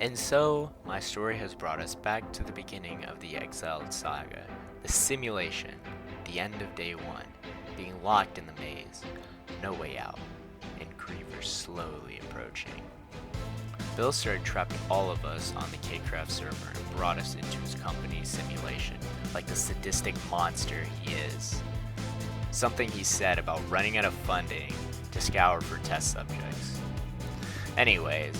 And so, my story has brought us back to the beginning of the Exiled Saga, the simulation, the end of day one, being locked in the maze, no way out, and Griever slowly approaching. Billstr3 trapped all of us on the K-Craft server and brought us into his company's simulation, like the sadistic monster he is. Something he said about running out of funding to scour for test subjects. Anyways,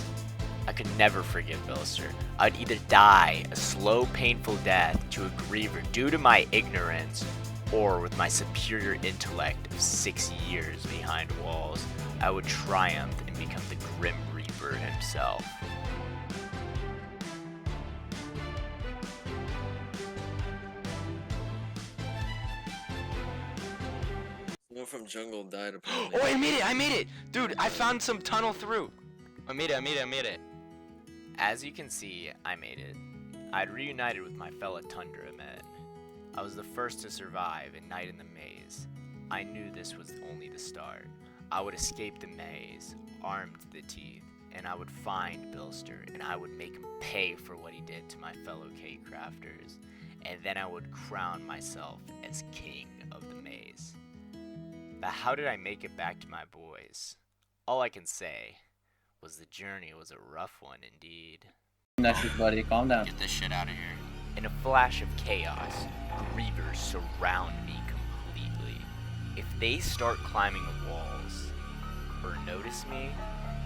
I could never forgive Billstr3. I'd either die a slow, painful death to a Griever due to my ignorance, or with my superior intellect of 6 years behind walls, I would triumph and become the Grim Reaper himself. Someone from jungle died apparently. Oh, I made it! Dude, I found some tunnel through! I made it. As you can see, I made it. I'd reunited with my fellow Tundra men. I was the first to survive a night in the maze. I knew this was only the start. I would escape the maze, armed to the teeth, and I would find Billstr3, and I would make him pay for what he did to my fellow K-Crafters, and then I would crown myself as king of the maze. But how did I make it back to my boys? All I can say was the journey was a rough one indeed. Next, buddy, calm down. Get this shit out of here. In a flash of chaos, Grievers surround me completely. If they start climbing the walls, or notice me,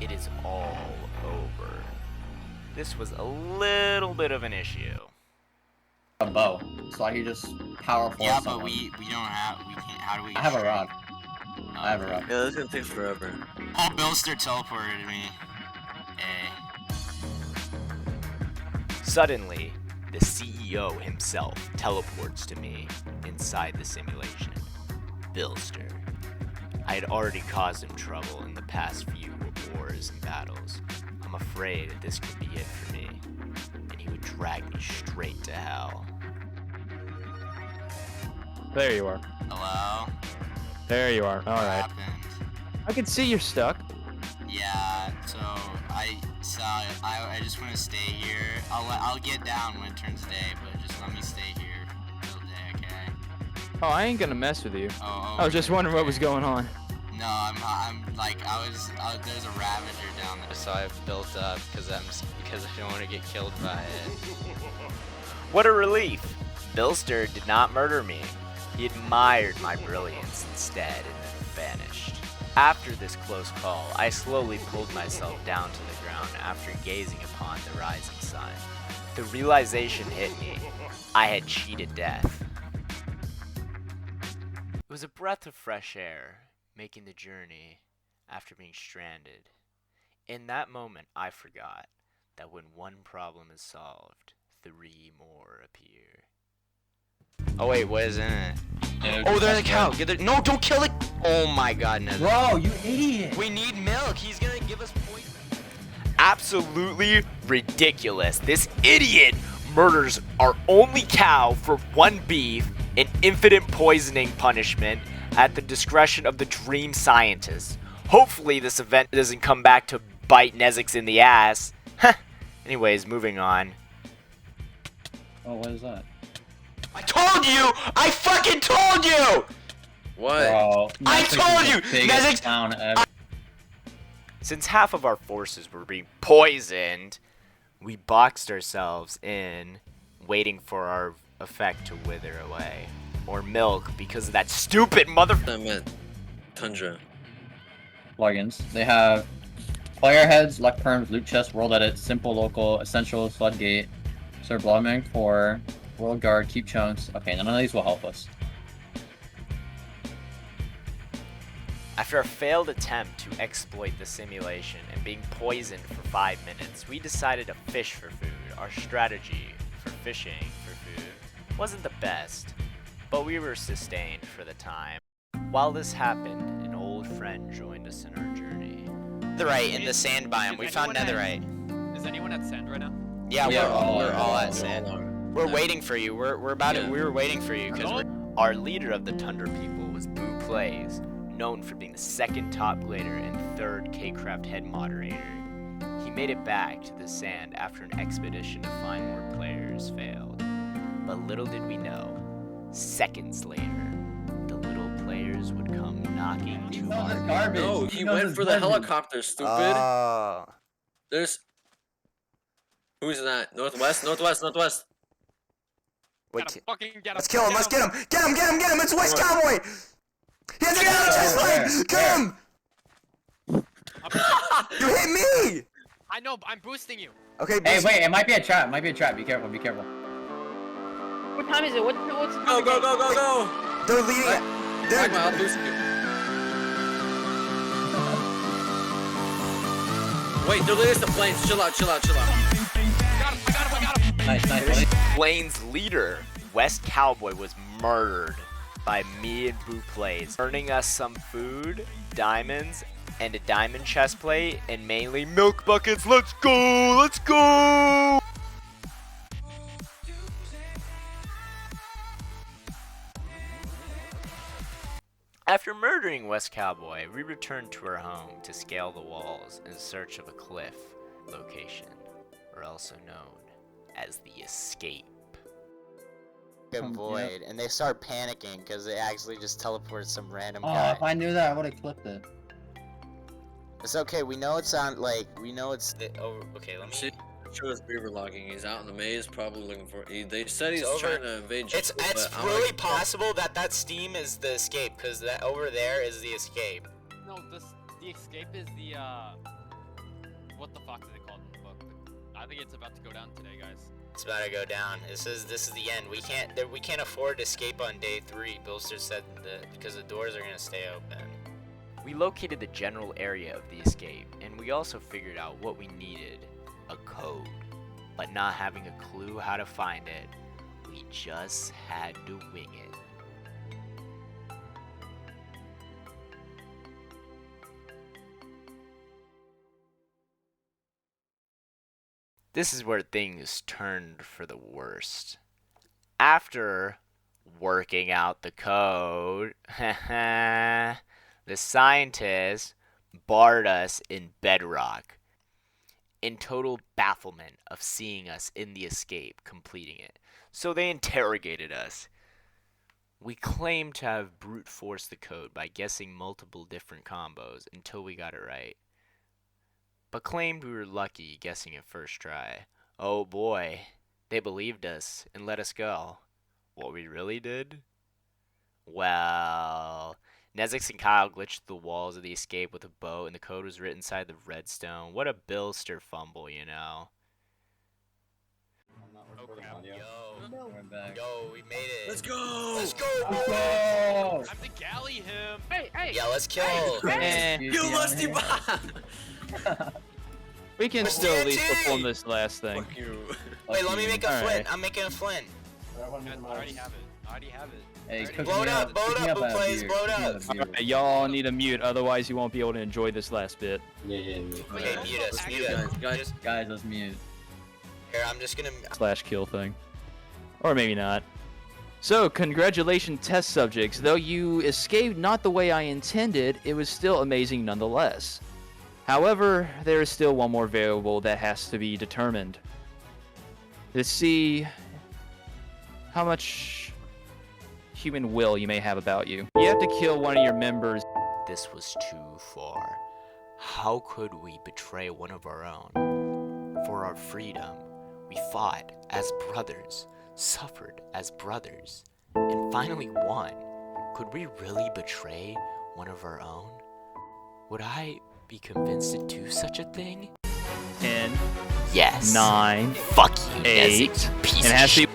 it is all over. This was a little bit of an issue. A bow, so I can just powerful. Yeah, but we don't have, we can't, how do we? I have a rod. I have a rod. Yeah, this is gonna take forever. Oh, Billstr3 teleported me. Suddenly, the CEO himself teleports to me inside the simulation. Billstr3. I had already caused him trouble in the past few wars and battles. I'm afraid this could be it for me, and he would drag me straight to hell. There you are. Hello? There you are. All What right. happened? I can see you're stuck. Yeah, so I just want to stay here. I'll get down when it turns day, but just let me stay here till day, okay? Oh, I ain't gonna mess with you. Oh, I was just wondering what was going on. No, I'm like there's a Ravager down there, so I've built up because I don't want to get killed by it. What a relief! Billstr3 did not murder me. He admired my brilliance instead and then vanished. After this close call, I slowly pulled myself down to the ground after gazing upon the rising sun. The realization hit me. I had cheated death. It was a breath of fresh air, making the journey after being stranded. In that moment, I forgot that when one problem is solved, 3 more appear. Oh wait, what is in it? Oh, There's a cow. No, don't kill it. Oh my God, no. Bro, you idiot! We need milk. He's gonna give us poison. Absolutely ridiculous. This idiot murders our only cow for 1 beef, an infinite poisoning punishment at the discretion of the dream scientist. Hopefully this event doesn't come back to bite Nezix in the ass. Anyways, moving on. Oh, what is that? I told you! I fucking told you! What? Bro, I Netflix told is you! the biggest Netflix- town ever. Since half of our forces were being poisoned, we boxed ourselves in, waiting for our effect to wither away. Or milk, because of that stupid mother- I meant Tundra. Plugins. They have player heads, luck perms, loot chest, world edit, simple local, essentials, floodgate, serve blogging for world guard, keep chunks. Okay, none of these will help us. After a failed attempt to exploit the simulation and being poisoned for 5 minutes, we decided to fish for food. Our strategy for fishing for food wasn't the best, but we were sustained for the time. While this happened, an old friend joined us in our journey. Netherite in the sand biome. We found netherite. Is anyone at sand right now? Yeah, Yeah, we're all at They sand. all are. We're waiting for you. We're about it. Yeah. We were waiting for you because Our leader of the Tundra people was Boo Plays, known for being the 2nd top glader and 3rd K-Craft head moderator. He made it back to the sand after an expedition to find more players failed. But little did we know, seconds later, the little players would come knocking to our door. Garbage. No, he went for the helicopter, stupid. There's... Who's that? Northwest? Northwest, northwest. Wait, Gotta fucking get him. Let's kill him. Let's get him. Get him. Get him. Get him. It's West Cowboy. He has a gun on his chest plate. Kill him. You hit me. I know, I'm boosting you. Okay. Hey, wait, it might be a trap. It might be a trap. Be careful. Be careful. What time is it? What's the time? Go, go, go, go, go. They're leading. Magma, I'll boost you. Wait, they're leading us to planes. Chill out, chill out, chill out. I got him. Nice, nice, buddy. Blaine's leader, West Cowboy, was murdered by me and Boo Plays, earning us some food, diamonds, and a diamond chest plate, and mainly milk buckets. Let's go! Let's go! After murdering West Cowboy, we returned to our home to scale the walls in search of a cliff location, or also known as the escape. Void, and they start panicking because they actually just teleported some random Oh, guy. if I knew that, I would have clipped it. It's okay. We know it's on. Like we know it's. Oh, okay. Let me. See, sure it's beaver logging. He's out in the maze, probably looking for. They said he's It's over. trying to invade. It's jungle, but I'm really like, possible that that steam is the escape, because that over there is the escape. No, the escape is the what the fuck is it called in the book? I think it's about to go down today, guys. It's about to go down. This is the end. We can't afford to escape on day 3. Billstr said that because the doors are gonna stay open. We located the general area of the escape, and we also figured out what we needed, a code. But not having a clue how to find it, we just had to wing it. This is where things turned for the worst. After working out the code, the scientists barred us in bedrock, in total bafflement of seeing us in the escape, completing it. So they interrogated us. We claimed to have brute forced the code by guessing multiple different combos until we got it right, but claimed we were lucky guessing it first try. Oh boy, they believed us and let us go. What we really did? Well, Nezix and Kyle glitched the walls of the escape with a boat, and the code was written inside the redstone. What a Billstr fumble, you know. Yo, we made it. Let's go. Let's go. Oh! Time to galley him. Hey, hey. Yeah, let's kill. Eh, You lusty bot. we can Mr. still at least TNT! perform this last thing. Fuck you. Wait, let me make a Alright. flint. I'm making a flint. Guys, I already have it. I already have it. Hey, he's Already- cooking Blow it me up, blow it cooking up, me Boo a Plays, beer, blow it cooking me up. a beer. Alright, y'all need a mute, otherwise you won't be able to enjoy this last bit. Okay, mute us, mute Guys, us. guys. Guys, let's mute. Here, I'm just gonna. Slash kill thing. Or maybe not. So, congratulations test subjects. Though you escaped not the way I intended, it was still amazing nonetheless. However, there is still one more variable that has to be determined. To see how much human will you may have about you. You have to kill one of your members. This was too far. How could we betray one of our own? For our freedom, we fought as brothers, suffered as brothers, and finally won. Could we really betray one of our own? Would I be convinced to do such a thing? 10, Yes. 9, Fuck you, 8, Nezix, piece and it of has to shit. be